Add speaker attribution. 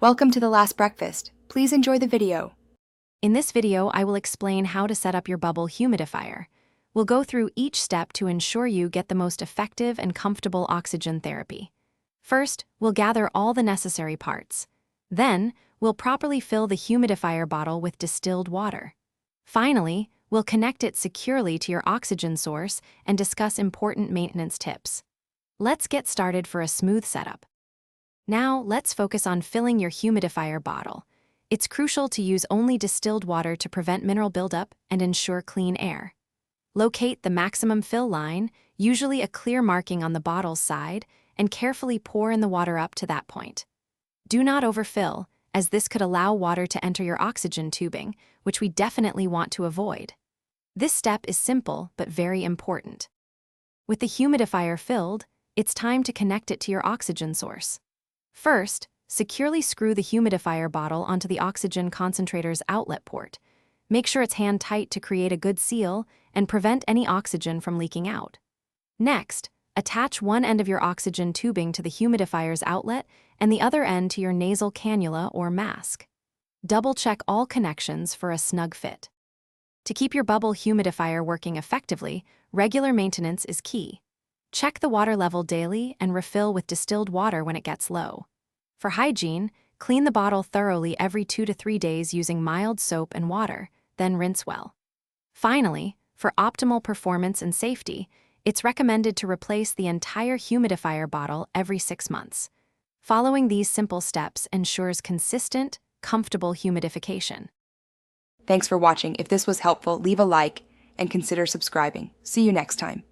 Speaker 1: Welcome to the last breakfast. Please enjoy the video.
Speaker 2: In this video, I will explain how to set up your bubble humidifier. We'll go through each step to ensure you get the most effective and comfortable oxygen therapy. First, we'll gather all the necessary parts. Then, we'll properly fill the humidifier bottle with distilled water. Finally, we'll connect it securely to your oxygen source and discuss important maintenance tips. Let's get started for a smooth setup. Now, let's focus on filling your humidifier bottle. It's crucial to use only distilled water to prevent mineral buildup and ensure clean air. Locate the maximum fill line, usually a clear marking on the bottle's side, and carefully pour in the water up to that point. Do not overfill, as this could allow water to enter your oxygen tubing, which we definitely want to avoid. This step is simple but very important. With the humidifier filled, it's time to connect it to your oxygen source. First, securely screw the humidifier bottle onto the oxygen concentrator's outlet port. Make sure it's hand-tight to create a good seal and prevent any oxygen from leaking out. Next, attach one end of your oxygen tubing to the humidifier's outlet and the other end to your nasal cannula or mask. Double-check all connections for a snug fit. To keep your bubble humidifier working effectively, regular maintenance is key. Check the water level daily and refill with distilled water when it gets low. For hygiene, clean the bottle thoroughly every 2 to 3 days using mild soap and water, then rinse well. Finally, for optimal performance and safety, it's recommended to replace the entire humidifier bottle every 6 months. Following these simple steps ensures consistent, comfortable humidification.
Speaker 1: Thanks for watching. If this was helpful, leave a like and consider subscribing. See you next time.